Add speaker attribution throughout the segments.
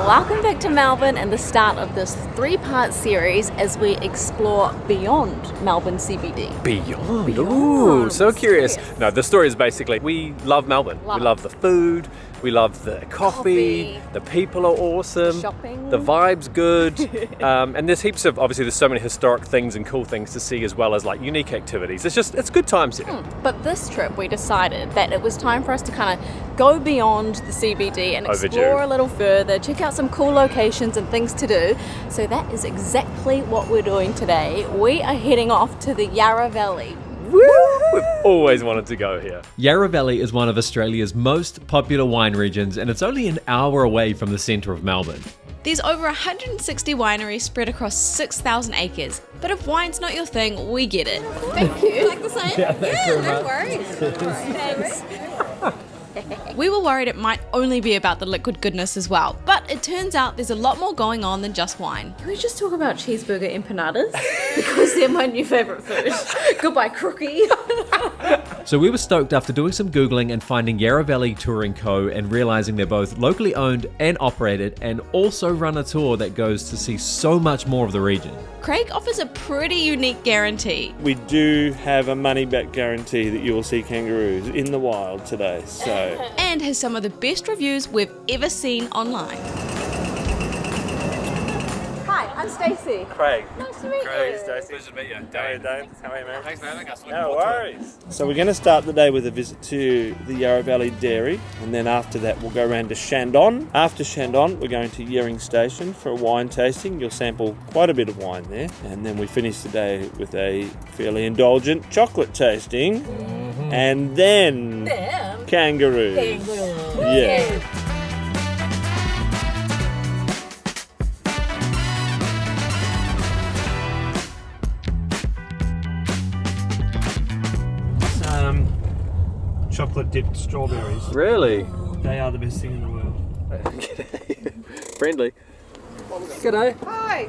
Speaker 1: Welcome back to Melbourne and the start of this 3-part series as we explore beyond Melbourne CBD.
Speaker 2: Beyond. Ooh, so curious. No, the story is basically we love Melbourne. We love the food, we love the coffee, the people are awesome,
Speaker 1: shopping,
Speaker 2: the vibe's good, and there's heaps of, obviously there's so many historic things and cool things to see as well as like unique activities. It's good times here.
Speaker 1: But this trip we decided that it was time for us to kind of go beyond the CBD and explore a little further, check out some cool locations and things to do. So that is exactly what we're doing today. We are heading off to the Yarra Valley.
Speaker 2: Woo! We've always wanted to go here.
Speaker 3: Yarra Valley is one of Australia's most popular wine regions, and it's only an hour away from the centre of Melbourne.
Speaker 4: There's over 160 wineries spread across 6,000 acres. But if wine's not your thing, we get it.
Speaker 1: Thank you. Like the same?
Speaker 3: Yeah,
Speaker 1: no worries. Thanks.
Speaker 4: We were worried it might only be about the liquid goodness as well, but it turns out there's a lot more going on than just wine.
Speaker 1: Can we just talk about cheeseburger empanadas? Because they're my new favourite food. Goodbye, Crookie.
Speaker 3: So we were stoked after doing some Googling and finding Yarra Valley Touring Co. and realising they're both locally owned and operated and also run a tour that goes to see so much more of the region.
Speaker 4: Craig offers a pretty unique guarantee.
Speaker 5: We do have a money-back guarantee that you will see kangaroos in the wild today, so...
Speaker 4: And has some of the best reviews we've ever seen online.
Speaker 1: Hi, I'm Stacey.
Speaker 5: Craig.
Speaker 1: Nice to meet you.
Speaker 5: Stacey.
Speaker 2: Pleasure to meet you.
Speaker 5: Hey, Dave. How are you, man?
Speaker 2: Thanks, man.
Speaker 5: No worries. So we're going to start the day with a visit to the Yarra Valley Dairy, and then after that we'll go around to Shandon. After Shandon, we're going to Yering Station for a wine tasting. You'll sample quite a bit of wine there. And then we finish the day with a fairly indulgent chocolate tasting. Mm-hmm. And then kangaroos. Yeah. Chocolate dipped strawberries.
Speaker 2: Really?
Speaker 5: They are the best thing in the world.
Speaker 2: Friendly. G'day.
Speaker 6: Hi.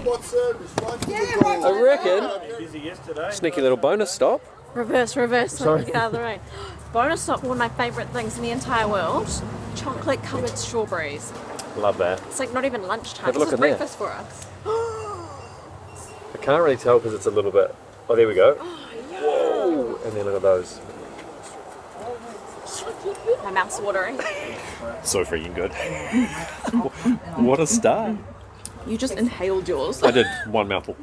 Speaker 7: What service?
Speaker 2: I reckon.
Speaker 5: Busy yesterday.
Speaker 2: Sneaky little bonus stop.
Speaker 1: Reverse, so I can get out of the way. Bonus stop, one of my favourite things in the entire world. Chocolate covered strawberries.
Speaker 2: Love that.
Speaker 1: It's like not even lunchtime.
Speaker 2: Have a look
Speaker 1: This is
Speaker 2: in there.
Speaker 1: breakfast for us.
Speaker 2: I can't really tell because it's a little bit... Oh, there we go. Whoa! And then look at those.
Speaker 1: My mouth's watering.
Speaker 2: So freaking good. What a start.
Speaker 1: You just inhaled yours.
Speaker 2: I did one mouthful.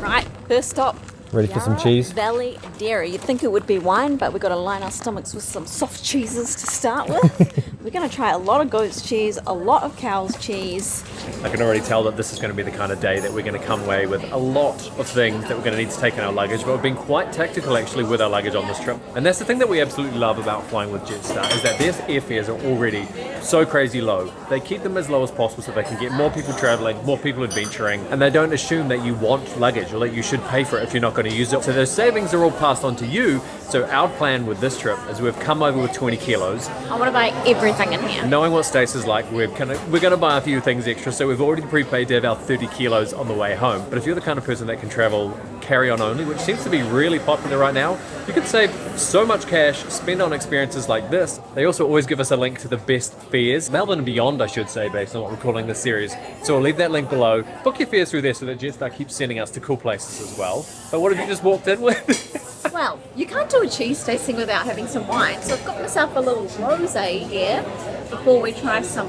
Speaker 1: Right, first stop.
Speaker 3: Ready for some cheese?
Speaker 1: Valley Dairy. You'd think it would be wine, but we've got to line our stomachs with some soft cheeses to start with. We're going to try a lot of goat's cheese, a lot of cow's cheese.
Speaker 2: I can already tell that this is going to be the kind of day that we're going to come away with a lot of things that we're going to need to take in our luggage, but we've been quite tactical actually with our luggage on this trip. And that's the thing that we absolutely love about flying with Jetstar, is that their airfares are already so crazy low. They keep them as low as possible so they can get more people traveling, more people adventuring, and they don't assume that you want luggage or that you should pay for it if you're not going to use it. So those savings are all passed on to you. So our plan with this trip is we've come over with 20 kilos.
Speaker 1: I want to buy everything in here.
Speaker 2: Knowing what Stacey's like, we're going to buy a few things extra, so we've already prepaid to have our 30 kilos on the way home. But if you're the kind of person that can travel carry-on only, which seems to be really popular right now, you can save so much cash, spend on experiences like this. They also always give us a link to the best fares, Melbourne and beyond, I should say, based on what we're calling this series. So we'll leave that link below. Book your fares through there so that Jetstar keeps sending us to cool places as well. But what have you just walked in with?
Speaker 1: Well, you can't do a cheese tasting without having some wine, so I've got myself a little rosé here before we try some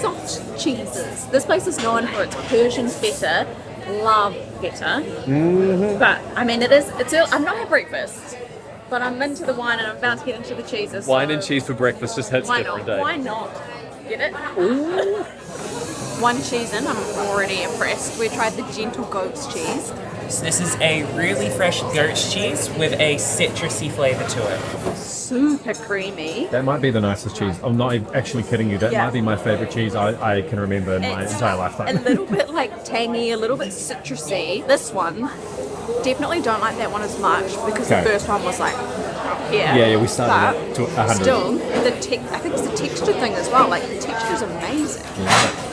Speaker 1: soft cheeses. This place is known for its Persian feta. Love feta. Mm-hmm. But, I mean, I'm not having breakfast, but I'm into the wine and I'm about to get into the cheeses.
Speaker 2: Wine and cheese for breakfast just hits different day.
Speaker 1: Why not? Get it? Ooh. One cheese in, I'm already impressed. We tried the gentle goat's cheese.
Speaker 6: So this is a really fresh goat's cheese with a citrusy flavour to it.
Speaker 1: Super creamy.
Speaker 3: That might be the nicest cheese. I'm not actually kidding you. That might be my favourite cheese I can remember in my entire lifetime.
Speaker 1: A little bit like tangy, a little bit citrusy. This one, definitely don't like that one as much because the first one was like here.
Speaker 3: Yeah, we started at 100.
Speaker 1: Still, I think it's the texture thing as well. Like the texture is amazing.
Speaker 3: Yeah.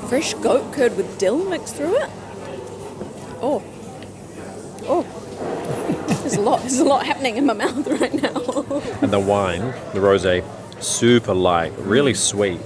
Speaker 1: Fresh goat curd with dill mixed through it. Oh. There's a lot happening in my mouth right now.
Speaker 2: And the wine, the rosé, super light, really sweet.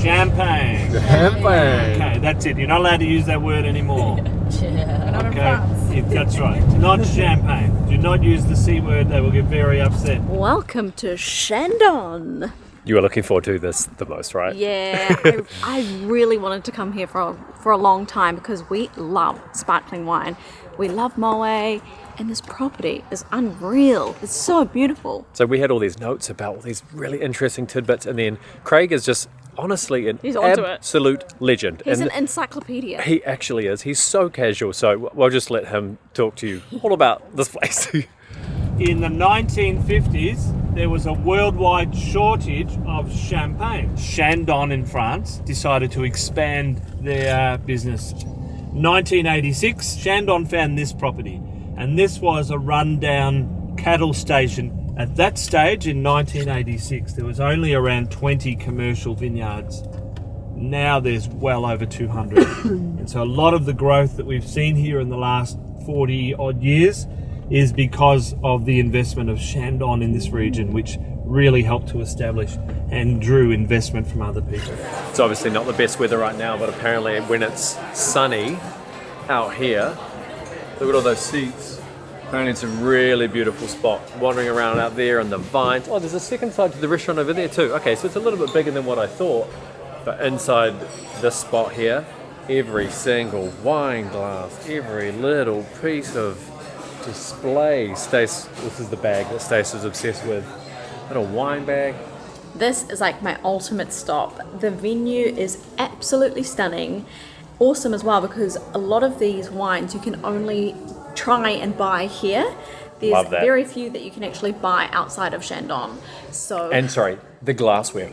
Speaker 5: Champagne. Okay, that's it. You're not allowed to use that word anymore. Okay, that's right. Not champagne. Do not use the C word. They will get very upset.
Speaker 1: Welcome to Chandon.
Speaker 2: You were looking forward to this the most, right?
Speaker 1: Yeah, I really wanted to come here for a long time because we love sparkling wine. We love Moe, and this property is unreal. It's so beautiful.
Speaker 2: So we had all these notes about all these really interesting tidbits, and then Craig is just honestly an
Speaker 1: He's onto it.
Speaker 2: absolute legend.
Speaker 1: He's
Speaker 2: And
Speaker 1: an encyclopedia.
Speaker 2: he actually is. He's so casual, so we'll just let him talk to you all about this place.
Speaker 5: In the 1950s, there was a worldwide shortage of champagne. Chandon in France decided to expand their business. 1986, Chandon found this property, and this was a rundown cattle station. At that stage, in 1986, there was only around 20 commercial vineyards. Now there's well over 200. And so a lot of the growth that we've seen here in the last 40 odd years is because of the investment of Chandon in this region, which really helped to establish and drew investment from other people.
Speaker 2: It's obviously not the best weather right now, but apparently when it's sunny out here, look at all those seats. Apparently it's a really beautiful spot. Wandering around out there and the vines. Oh, there's a second side to the restaurant over there too. Okay, so it's a little bit bigger than what I thought. But inside this spot here, every single wine glass, every little piece of display. Stace, this is the bag that Stace is obsessed with. Little wine bag.
Speaker 1: This is like my ultimate stop. The venue is absolutely stunning. Awesome as well because a lot of these wines you can only try and buy here. There's
Speaker 2: Love that.
Speaker 1: very few that you can actually buy outside of Chandon. So
Speaker 2: And sorry, the glassware.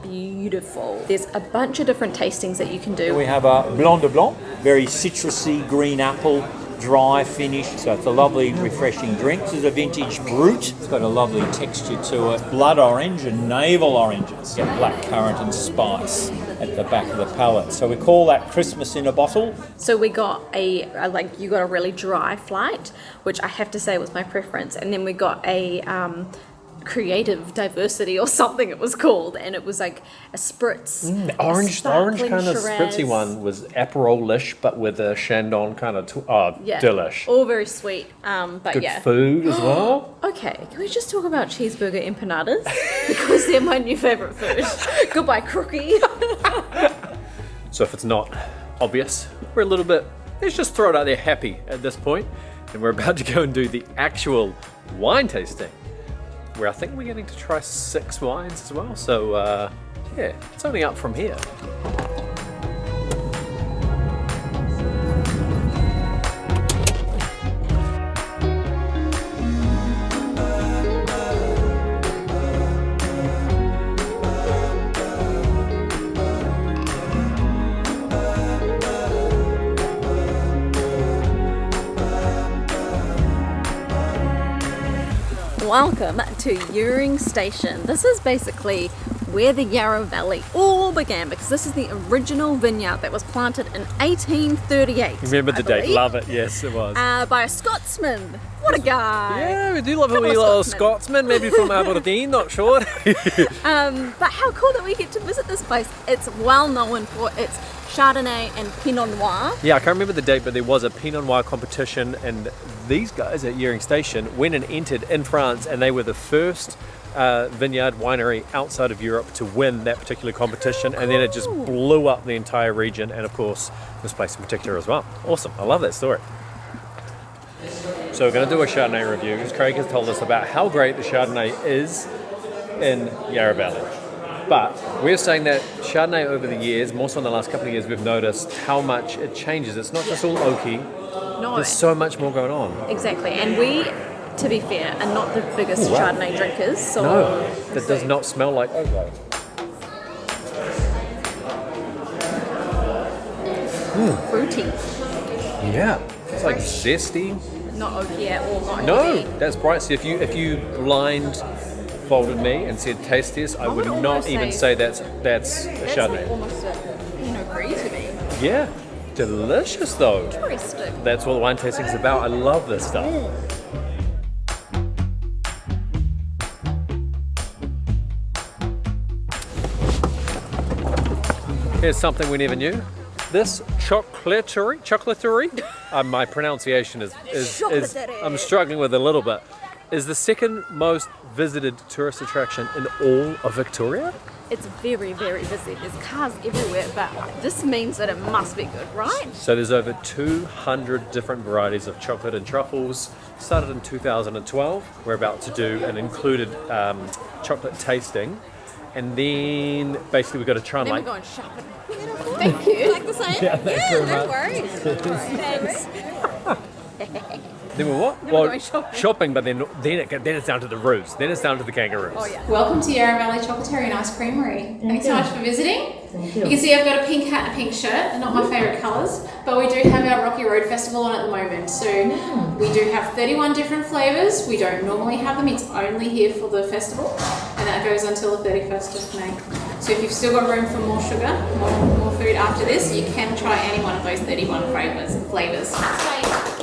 Speaker 1: beautiful. There's a bunch of different tastings that you can do.
Speaker 8: We have a Blanc de Blanc, very citrusy green apple, dry finish, so it's a lovely refreshing drink. This is a vintage brut. It's got a lovely texture to it. Blood orange and navel oranges. Get black currant and spice at the back of the palate. So we call that Christmas in a bottle.
Speaker 1: So we got you got a really dry flight, which I have to say was my preference, and then we got a creative diversity or something it was called, and it was like a spritz.
Speaker 2: The orange kind of
Speaker 1: Shiraz.
Speaker 2: spritzy one was Aperol-ish, but with a Chandon kind of, delish.
Speaker 1: All very sweet, but
Speaker 2: Good
Speaker 1: yeah.
Speaker 2: food as well.
Speaker 1: Okay, can we just talk about cheeseburger empanadas? Because they're my new favourite food. Goodbye, Crookie.
Speaker 2: So if it's not obvious, we're a little bit, let's just throw it out there happy at this point, and we're about to go and do the actual wine tasting, where I think we're getting to try 6 wines as well. So yeah, it's only up from here.
Speaker 1: Welcome to Yarra Station. This is basically where the Yarra Valley all began, because this is the original vineyard that was planted in 1838.
Speaker 2: Remember the
Speaker 1: I
Speaker 2: date?
Speaker 1: believe,
Speaker 2: Love it. Yes, it was.
Speaker 1: by a Scotsman. What a guy!
Speaker 2: Yeah, we do love a
Speaker 1: Couple
Speaker 2: wee
Speaker 1: of
Speaker 2: little
Speaker 1: Scotsmen.
Speaker 2: Scotsman, maybe from Aberdeen, not sure.
Speaker 1: But how cool that we get to visit this place. It's well known for its Chardonnay and Pinot Noir.
Speaker 2: Yeah, I can't remember the date, but there was a Pinot Noir competition, and these guys at Yarra Station went and entered in France, and they were the first vineyard winery outside of Europe to win that particular competition, and then it just blew up the entire region, and of course this place in particular as well. Awesome, I love that story. So we're going to do a Chardonnay review, because Craig has told us about how great the Chardonnay is in Yarra Valley. But we're saying that Chardonnay over the years, more so in the last couple of years, we've noticed how much it changes. It's not just all oaky.
Speaker 1: No,
Speaker 2: There's so much more going on.
Speaker 1: exactly. And we, to be fair, are not the biggest Chardonnay drinkers. So
Speaker 2: No, that does not smell like oak.
Speaker 1: fruity.
Speaker 2: Yeah, it's like zesty.
Speaker 1: Not oaky at all. Not
Speaker 2: No,
Speaker 1: heavy.
Speaker 2: that's bright. So if you blindfolded me and said taste this, I would
Speaker 1: would
Speaker 2: not
Speaker 1: almost
Speaker 2: even
Speaker 1: say
Speaker 2: say that's a
Speaker 1: That's
Speaker 2: Chardonnay.
Speaker 1: like almost a Pinot Gris to me.
Speaker 2: Yeah, delicious though.
Speaker 1: Interesting.
Speaker 2: That's what wine tasting is about. I love this stuff. Here's something we never knew. This chocolatory, my pronunciation is I'm struggling with a little bit, is the second most visited tourist attraction in all of Victoria.
Speaker 1: It's very, very busy. There's cars everywhere, but this means that it must be good, right?
Speaker 2: So there's over 200 different varieties of chocolate and truffles. Started in 2012. We're about to do an included chocolate tasting. And then basically we've got to try and
Speaker 1: Then
Speaker 2: like...
Speaker 1: we're going shopping. Thank you. Like the same?
Speaker 2: Yeah, thanks very
Speaker 1: no
Speaker 2: much.
Speaker 1: worries. Thanks.
Speaker 2: Then we're what?
Speaker 1: Then we're going shopping.
Speaker 2: but then it's down to the roos. Then it's down to the kangaroos.
Speaker 1: Oh, yeah.
Speaker 9: Welcome to Yarra Valley Chocolatory and Ice Creamery. Thanks so much for visiting. You can see I've got a pink hat and a pink shirt, not my favourite colours, but we do have our Rocky Road Festival on at the moment. So we do have 31 different flavours. We don't normally have them, it's only here for the festival, and that goes until the 31st of May. So if you've still got room for more sugar, more food after this, you can try any one of those 31 flavours.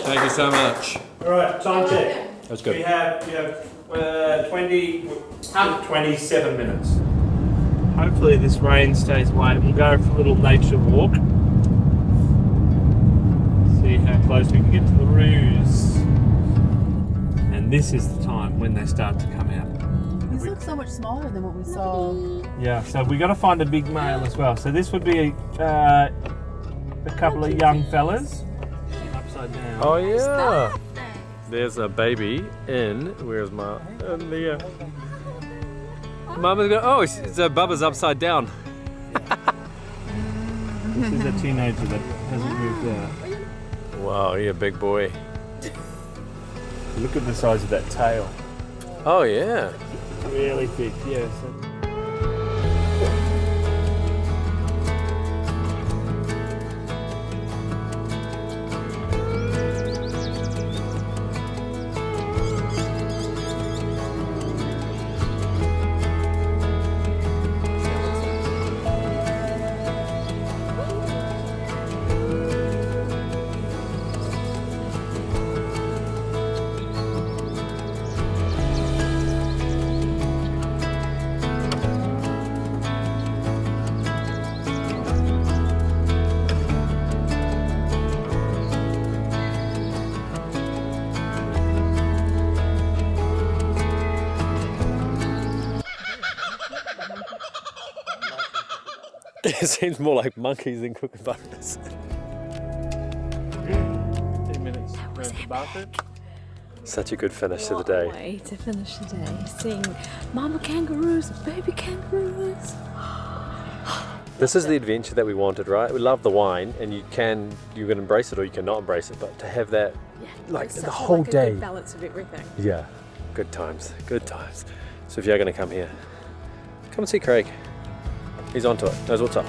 Speaker 2: Thank you so much.
Speaker 5: All right, time check.
Speaker 2: That's good.
Speaker 5: You have 27 minutes. Hopefully this rain stays away. We'll go for a little nature walk. See how close we can get to the roos. And this is the time when they start to come out.
Speaker 10: This looks so much smaller than what we saw.
Speaker 5: Yeah, so we got to find a big male as well. So this would be a couple of young fellas. Upside down.
Speaker 2: Oh yeah. There's a baby in. Where's Ma? In there. Mama's going. Oh, so Bubba's upside down.
Speaker 5: This is a teenager that hasn't moved out.
Speaker 2: Wow, you're a big boy.
Speaker 5: Look at the size of that tail.
Speaker 2: Oh yeah.
Speaker 5: Really thick. Yeah. So
Speaker 2: It seems more like monkeys than kookaburras.
Speaker 5: 10 minutes. Around the bathroom.
Speaker 2: Such a good finish to the day.
Speaker 1: Way to finish the day. Seeing mama kangaroos, baby kangaroos.
Speaker 2: This is the adventure that we wanted, right? We love the wine, and you can embrace it or you cannot embrace it, but to have that, like the whole day.
Speaker 1: A good balance of everything.
Speaker 2: Yeah, good times, good times. So if you're going to come here, come and see Craig. He's onto it, knows what's up.